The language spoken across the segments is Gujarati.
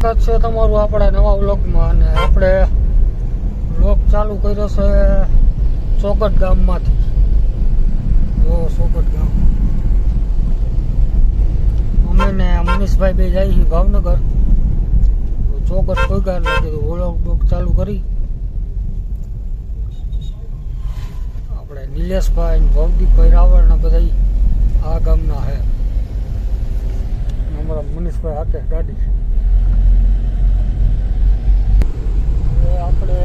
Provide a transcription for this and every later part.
સ્વાગત છે તમારું આપણા નવા વ્લોગમાં અને આપણે વ્લોગ ચાલુ કર્યો છે ચોકટ ગામમાંથી. ચોકટ ગામ અમે ને મનીષભાઈ બે જાય છીએ ભાવનગર. ચોકટ કોઈ ગાર નથી વ્લોગ ચાલુ કરી. આપણે નિલેશભાઈ ભવદીપભાઈ રાવળ ને બધા આ ગામના છે. અમારા મનીષભાઈ હાથે ગાડી. આપણે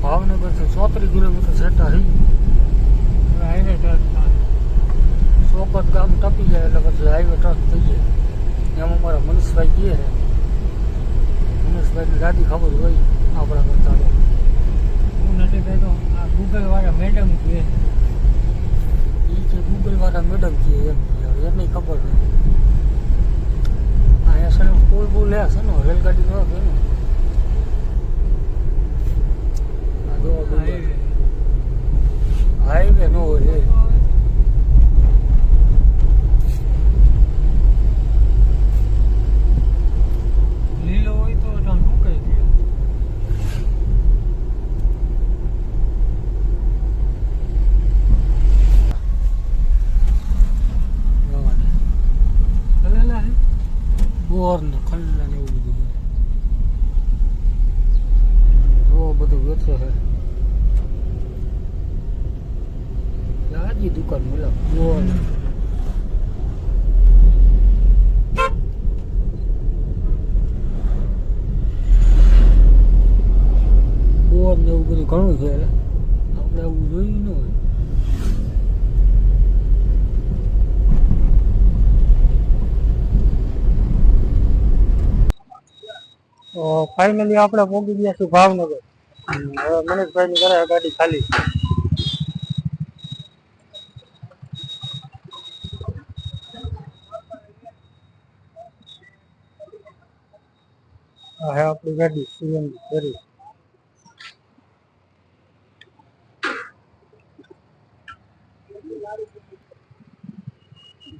ભાવનગરથી 34 કિલોમીટર સેટા હાઈવે ચોકટ ગામ ટપી જાય એટલે પછી હાઈવે ટચ થઈ જાય. એમ અમારા મનીષભાઈ કહે છે. મનીષભાઈની ગાડી ખબર હોય આપણા કરતા. હું નથી કહેતો આ ગૂગલ વાળા મેડમ કહે એ કે ગૂગલ વાળા મેડમ કહે એમને ખબર નથી. અહીંયા છે ને પુલ બુલ છે ને રેલગાડી ન છે ને હાઈવે ન હોય. લીલો હોય તો ઢુકાઈ દે. બોર ને ખલ્લા ને એવું બધું બધું વેચે છે. લાજી દુકાન બોલા બોર બોર ને એવું બધું ઘણું છે. આપણે આવું જોયું ન હોય. તો ફાઇનલી આપણે પહોંચી ગયા છીએ ભાવનગર. હવે મનીષભાઈ ની ઘરે ગાડી ખાલી. હે આપણી ગાડી સીએનજી કરી.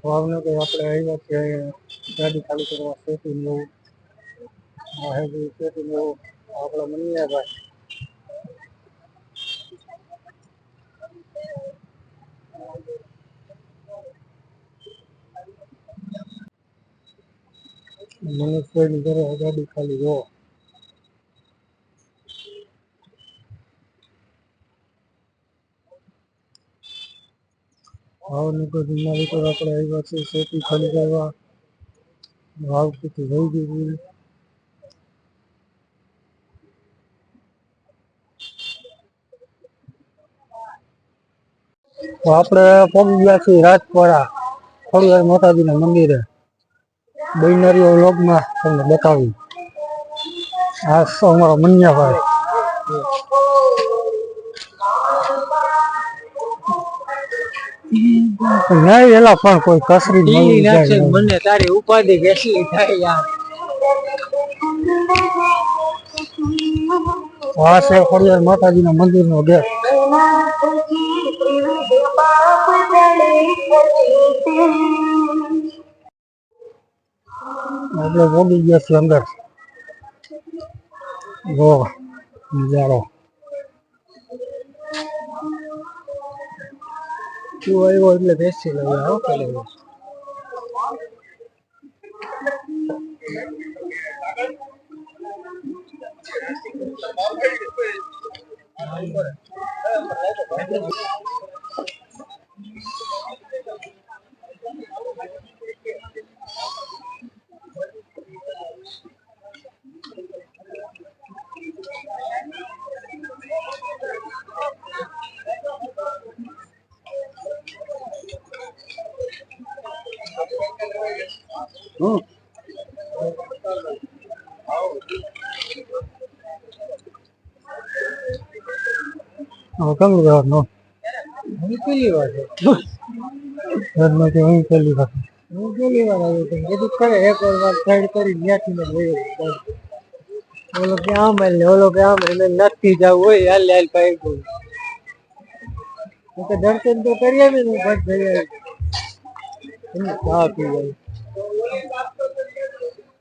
ભાવનગર આપણે આવ્યા છીએ ગાડી ખાલી કરવા. સેટિંગ લેવું સેટિંગ લેવું આપણા મનિયાભાઈ. મનીષભાઈની ઘરે ગાડી ખાલી જો. ભાવનગર જિલ્લા વિતર આપણે આવ્યા છીએ સેટી ખાલી કરવા. ભાવ કેટલી થઈ ગઈ. તો આપણે પહોંચી ગયા છીએ રાજપરા ખોડિયાર માતાજીના મંદિરે. બિનરીઓ વ્લોગમાં તમને બતાવી. આ અમારા મનિયાભાઈ. નહીં એલા પણ કોઈ કસરી મને તારી ઉપાધિ કેટલી થાય યાર. આ છે ખોડિયાર માતાજીના મંદિરનો ગેટ. આપણે ભોગી ગયા છીએ અંદર. જો નજારો તું આવ્યો એટલે બેસી લઉં. આવો કરે કમ લેવાનો પેલી વાર પેલી વાર પેલી વાર આવ્યો બધું કરે. એક વાર સાઈડ કરી ત્યાંથી ઓલો કે આમ ઓલો કે આમ નથી જવું હોય હાલ હાલ પાઈ ગયું. દર્શન તો કરી આવે ને ભટ થઈ ચા પી જાય.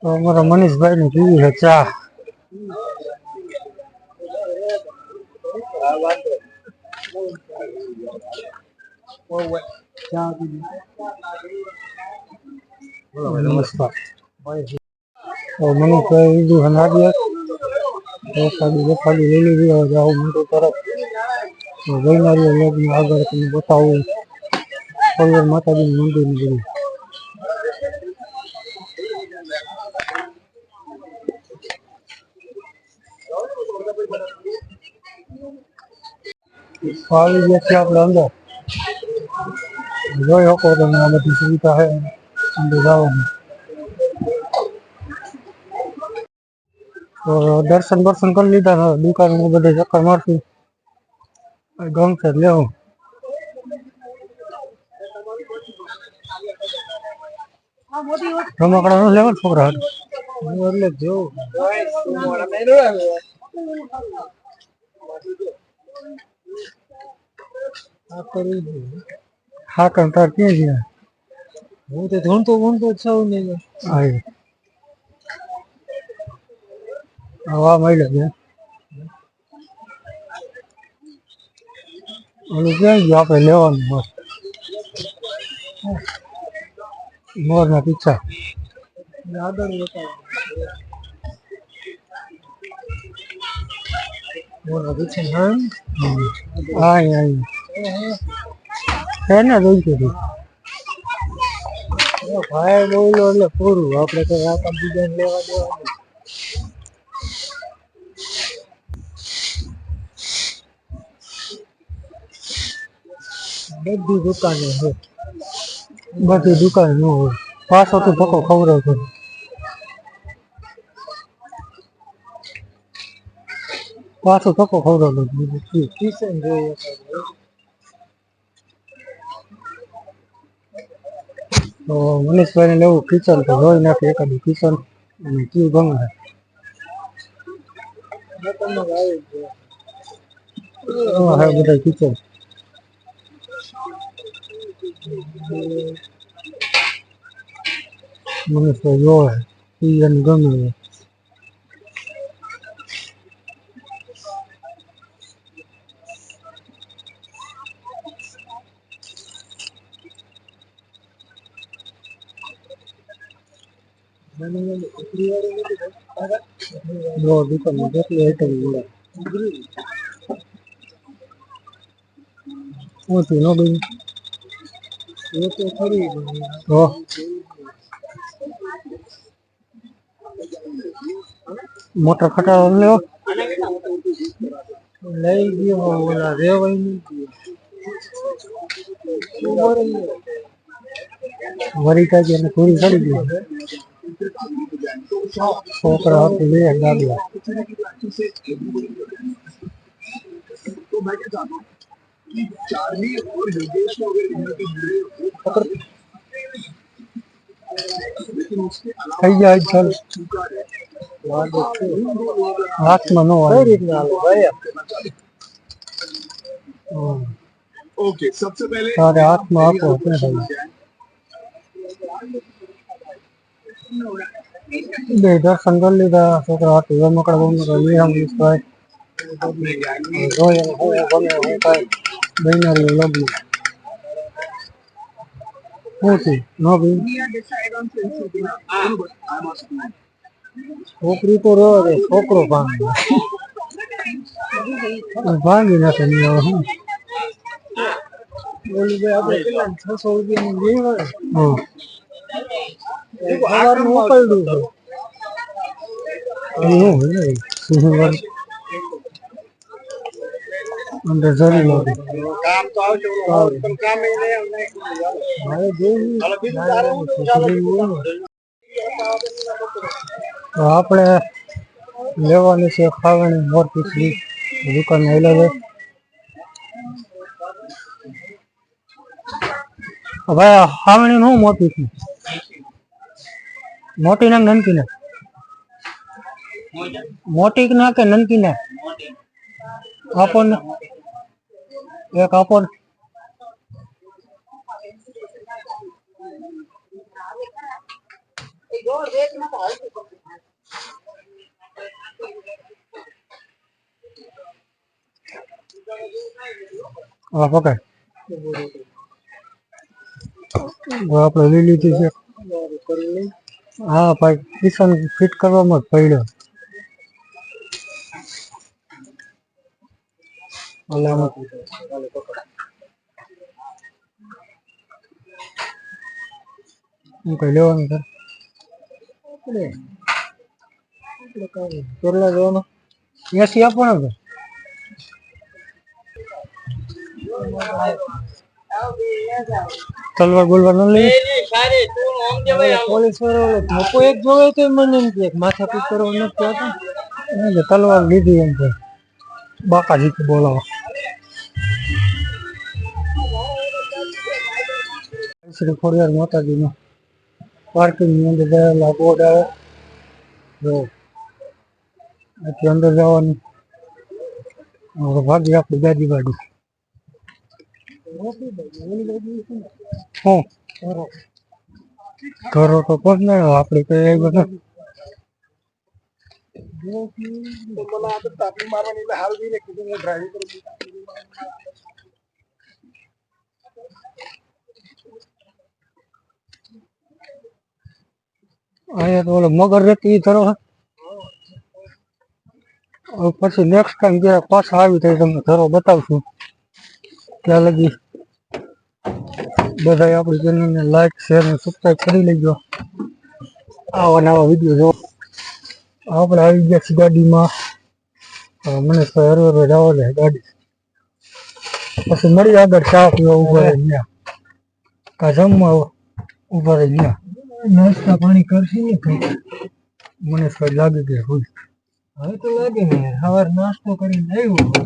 તો અમારા મનીષભાઈ ને પીવી છે ચા. નમસ્કાર. મનીષભાઈ લીધું હનાડિયા ખાલી લઈ લીધી. હવે જાઉં મોટું તરફ વૈનારીઓ લગ્ન આગળ તમને બતાવું ખોડિયાર માતાજીનું મંદિર ને બધું. આવી ગયા છે આપણે અંદર. જોઈ શકો તમે આ બધી સુવિધા છે અંદર જવાની. તો દર્શન કરી લીધા. દુકાન બધે ચક્કર મારશું. ગમશે લેવું. રમકડા નું લેવા છોકરા એટલે જેવું હા કંટાળ ક્યાં ગયા. હું તો ધૂણતો છું ને હવા મળ્યો છે. ઓલું ક્યાં ગયું આપણે લેવાનું મસ્ત મોર ના પીછા આગળ મોર ના પીછા હા એને જોઈ છે ભાઈ બોલો એટલે પૂરું. આપણે તો રાતા બીજાને લેવા દેવાનું. બધી દુકાને છે. બધી દુકાન ન હોય પાછો તો ધક્કો ખવડાવતો. પાછો ધક્કો ખવડાવતો. કિચન જોઈએ તો મનીષભાઈ ને લેવું કિચન તો જોઈ નાખે એકાદું કિચન અને કયું ગમે. બધા કિચન મનીષભાઈ જોવે એને ગમે. દુકાનમાં કેટલી આઈટમ મળે. ઓછી ન ગઈ એ તો ખરી. મોટા ખટારો લેવો લઈ ગયો. ઓલા રેવાય નહીં વરી કાઢી અને પૂરી કરી ગઈ. છોકરા હાથે લે ગાડલા. થઈ જાય ચાલ હાથમાં ન હોય રીતના તારે હાથમાં આપો બે દર્શન કરી લીધા. છોકરા હાથે રમકડા બમકડા લઈ આવીશ. જોઈએ ગમે હું કઈ બહેનારીઓ લગ્ન છોકરી તો રહે છે. છોકરો ભાંગી નાખે. ઓલું ભાઈ આપણે કેટલા 600 રૂપિયાનું મોકલડું અંદર જરી લાગે કામ તો આવશે. આપણે લેવાની છે ખાવાની મોર પીસલી દુકાન આવેલા છે. ભાઈ ખાવાની નું મોર પીસલી મોટી ના નનકી ના મોટી ના કે નનકી ના આપો ને એક આપો ને. હા પકડ આપણે લઈ લીધી છે. હા ભાઈ કિશન ફિટ કરવામાં જ પડ્યો. હું કઈ લેવાનું છે કેટલા લેવાનું 80 આપવાનો છે. તલવાર બોલવા ન લઈ પોલીસ વાળો ધોકો એક જોવે તો મને એમ કે માથા પીટ કરવા નથી કહેતા તલવાર લીધી એમ છે બાકાજી બોલાવો શ્રી ખોડિયાર માતાજીનો પાર્કિંગ ની અંદર ગયેલા બોર્ડ આવે જો અંદર જવાનું ભાગી આપણી ગાડી વાડી હું ઘરો તો પહોંચનારો આપણે કઈ બધા અહીંયા તો ઓલો મગર રહેતી ઈ ધરો પછી નેક્સ્ટ ટાઈમ જયારે પાછા આવી ત્યારે તમને ધરો બતાવશું ત્યાં લગી બધા આપણી ચેનલને લાઈક શેર અને સબસ્ક્રાઈબ કરી લેજો. આવા નવા વિડીયો જો આપણે આવી ગયા છીએ ગાડીમાં મને હરવે હરવે જવા દે ગાડી પછી મળી આગળ ચા પીવા ઉભા રહી ગયા કા જમવા ઉભા રહી ગયા નાસ્તા પાણી કરશે ને કઈ મને કઈ લાગે કે હોય હવે તો લાગે ને સવાર નાસ્તો કરીને આવ્યો